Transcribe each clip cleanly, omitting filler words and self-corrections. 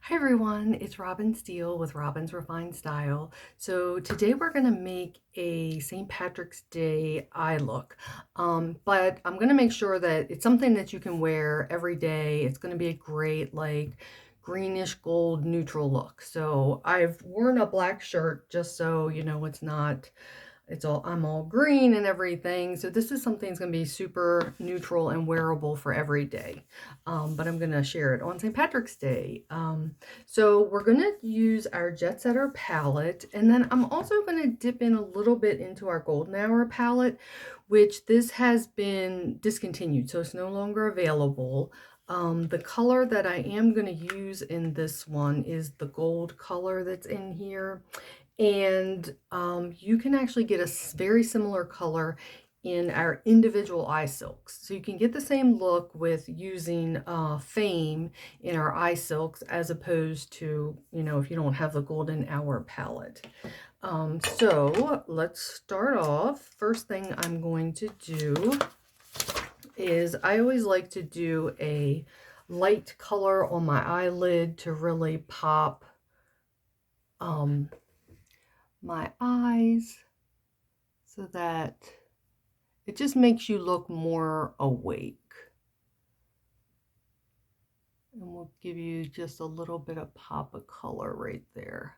Hi everyone, it's Robin Steele with Robin's Refined Style. So today we're going to make a St. Patrick's Day eye look, but I'm going to make sure that it's something that you can wear every day. It's going to be a great like greenish gold neutral look. So I've worn a black shirt just so you know I'm all green and everything. So this is something that's going to be super neutral and wearable for every day. But I'm going to share it on St. Patrick's Day. So we're going to use our Jet Setter palette. And then I'm also going to dip in a little bit into our Golden Hour palette, which this has been discontinued. So it's no longer available. The color that I am going to use in this one is the gold color that's in here. And you can actually get a very similar color in our individual eye silks. So you can get the same look with using Fame in our eye silks as opposed to, if you don't have the Golden Hour palette. So let's start off. First thing I'm going to do is I always like to do a light color on my eyelid to really pop my eyes so that it just makes you look more awake. And we'll give you just a little bit of pop of color right there.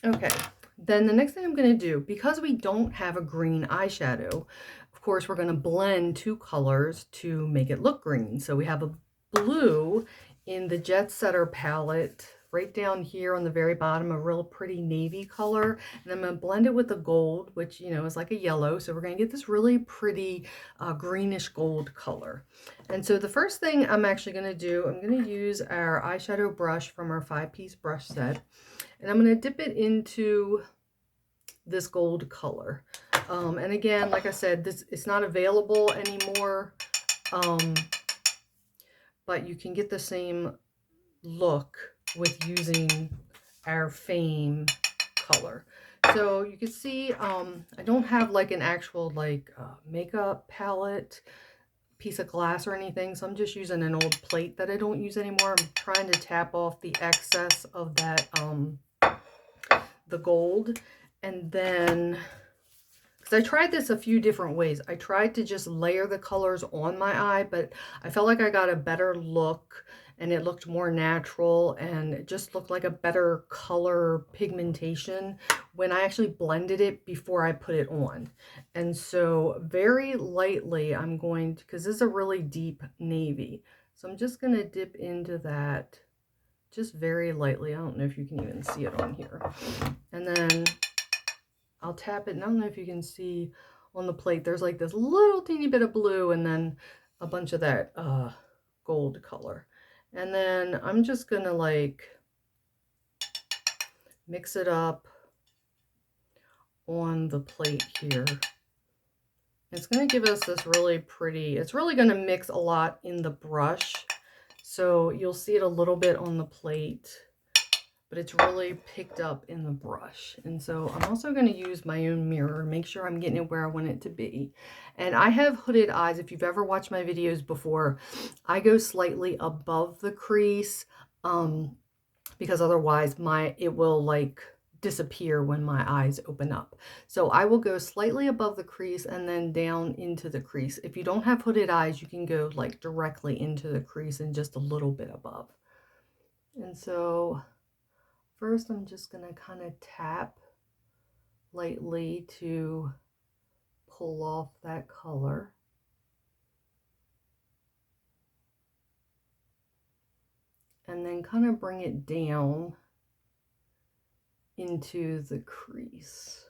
Okay, then the next thing I'm going to do, because we don't have a green eyeshadow, of course we're going to blend two colors to make it look green. So we have a blue in the Jet Setter palette right down here on the very bottom, a real pretty navy color, and I'm going to blend it with the gold, which is like a yellow. So we're going to get this really pretty greenish gold color. And so the first thing I'm actually going to do, I'm going to use our eyeshadow brush from our 5-piece brush set, and I'm going to dip it into this gold color. And again, like I said, it's not available anymore, but you can get the same look with using our Fame color. So you can see I don't have like an actual makeup palette piece of glass or anything, so I'm just using an old plate that I don't use anymore. I'm trying to tap off the excess of that the gold. And then, because I tried this a few different ways, I tried to just layer the colors on my eye, but I felt like I got a better look and it looked more natural and it just looked like a better color pigmentation when I actually blended it before I put it on. And so very lightly I'm going to, because this is a really deep navy, so I'm just going to dip into that just very lightly. I don't know if you can even see it on here. And then I'll tap it, and I don't know if you can see on the plate, there's like this little teeny bit of blue and then a bunch of that gold color. And then I'm just gonna like mix it up on the plate here. It's gonna give us this really pretty, it's really gonna mix a lot in the brush. So you'll see it a little bit on the plate, but it's really picked up in the brush. And so I'm also going to use my own mirror, make sure I'm getting it where I want it to be. And I have hooded eyes. If you've ever watched my videos before, I go slightly above the crease because otherwise it will like disappear when my eyes open up. So I will go slightly above the crease and then down into the crease. If you don't have hooded eyes, you can go like directly into the crease and just a little bit above. And so first, I'm just going to kind of tap lightly to pull off that color. And then kind of bring it down into the crease.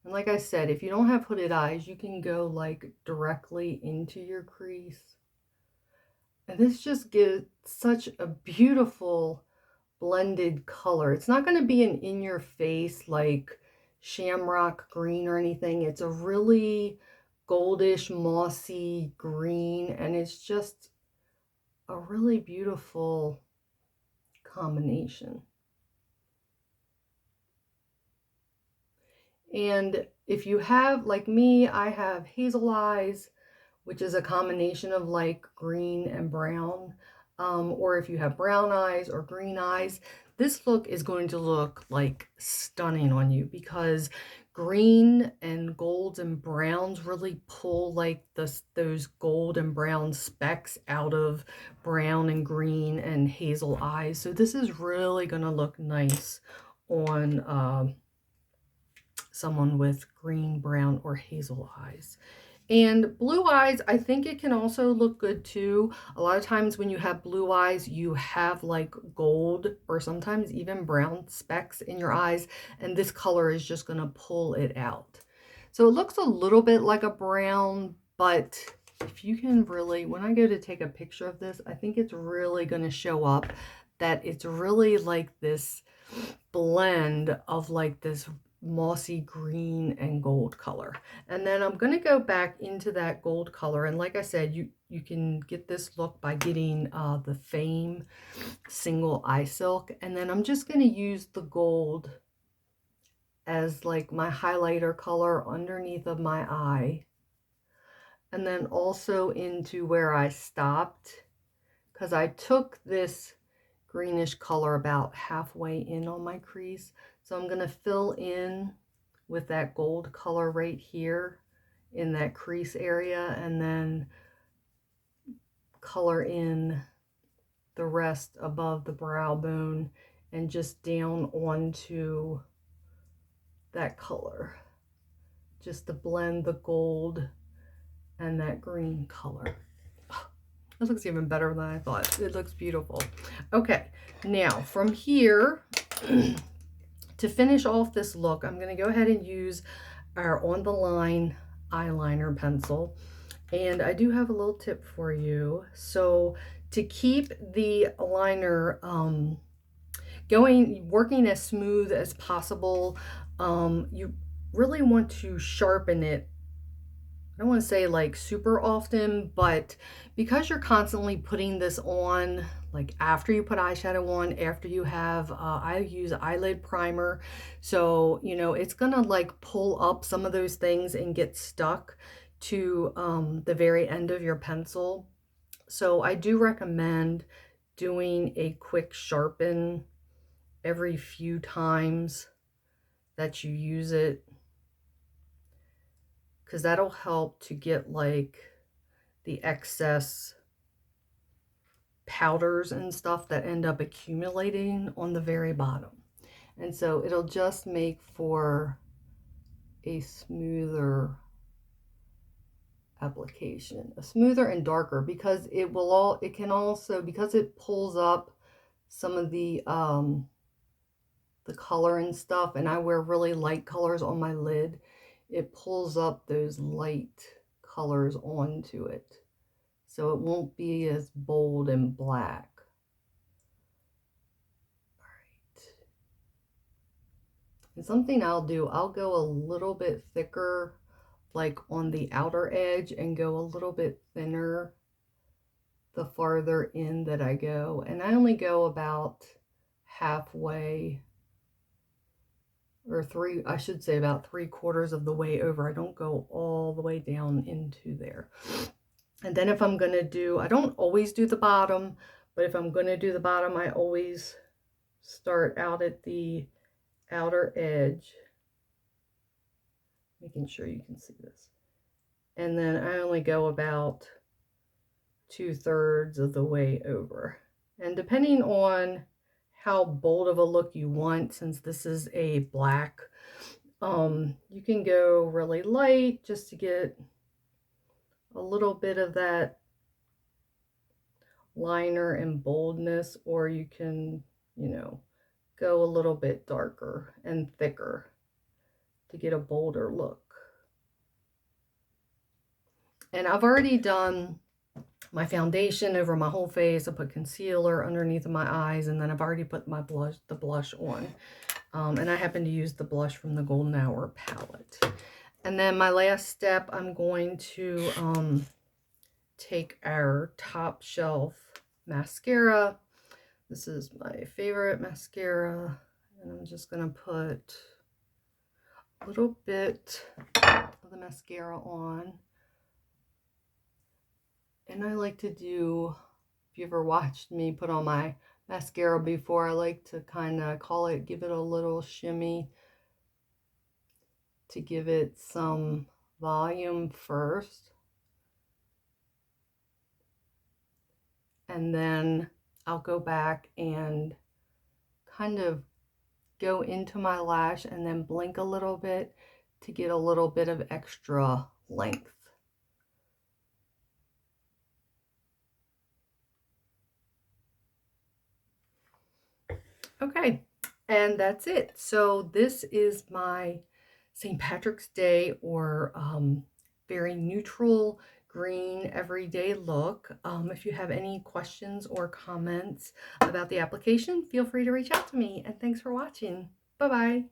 And like I said, if you don't have hooded eyes, you can go like directly into your crease. And this just gives such a beautiful blended color. It's not going to be an in-your-face like shamrock green or anything. It's a really goldish, mossy green, and it's just a really beautiful combination. And if you have, like me, I have hazel eyes, which is a combination of like green and brown. Or if you have brown eyes or green eyes, this look is going to look like stunning on you because green and golds and browns really pull like those gold and brown specks out of brown and green and hazel eyes. So this is really going to look nice on someone with green, brown, or hazel eyes. And blue eyes, I think it can also look good too. A lot of times when you have blue eyes, you have like gold or sometimes even brown specks in your eyes, and this color is just going to pull it out. So it looks a little bit like a brown, but if you can really, when I go to take a picture of this, I think it's really going to show up that it's really like this blend of like this mossy green and gold color. And then I'm going to go back into that gold color, and like I said, you can get this look by getting the Fame single eye silk, and then I'm just going to use the gold as like my highlighter color underneath of my eye, and then also into where I stopped, because I took this greenish color about halfway in on my crease. So I'm going to fill in with that gold color right here in that crease area, and then color in the rest above the brow bone and just down onto that color, just to blend the gold and that green color. It looks even better than I thought. It looks beautiful. Okay, now from here, to finish off this look, I'm going to go ahead and use our On the Line eyeliner pencil. And I do have a little tip for you. So to keep the liner working as smooth as possible, you really want to sharpen it. I don't want to say like super often, but because you're constantly putting this on, like after you put eyeshadow on, after you have, I use eyelid primer. So, you know, it's going to like pull up some of those things and get stuck to the very end of your pencil. So I do recommend doing a quick sharpen every few times that you use it, because that'll help to get like the excess powders and stuff that end up accumulating on the very bottom. And so it'll just make for a smoother application, a smoother and darker, because it can also, because it pulls up some of the color and stuff, and I wear really light colors on my lid, it pulls up those light colors onto it, so it won't be as bold and black. All right. And something I'll do, I'll go a little bit thicker like on the outer edge and go a little bit thinner the farther in that I go. And I only go about halfway, or I should say about 3/4 of the way over. I don't go all the way down into there. And then if I'm going to do, I don't always do the bottom, but if I'm going to do the bottom, I always start out at the outer edge, making sure you can see this. And then I only go about 2/3 of the way over. And depending on how bold of a look you want, since this is a black, you can go really light just to get a little bit of that liner and boldness, or you can, you know, go a little bit darker and thicker to get a bolder look. And I've already done my foundation over my whole face. I put concealer underneath of my eyes, and then I've already put my the blush on. And I happen to use the blush from the Golden Hour palette. And then my last step, I'm going to take our Top Shelf mascara. This is my favorite mascara, and I'm just going to put a little bit of the mascara on. And I like to do, if you ever watched me put on my mascara before, I like to kind of give it a little shimmy to give it some volume first. And then I'll go back and kind of go into my lash and then blink a little bit to get a little bit of extra length. Okay, and that's it. So this is my St. Patrick's Day or very neutral green everyday look. If you have any questions or comments about the application, feel free to reach out to me. And thanks for watching. Bye-bye.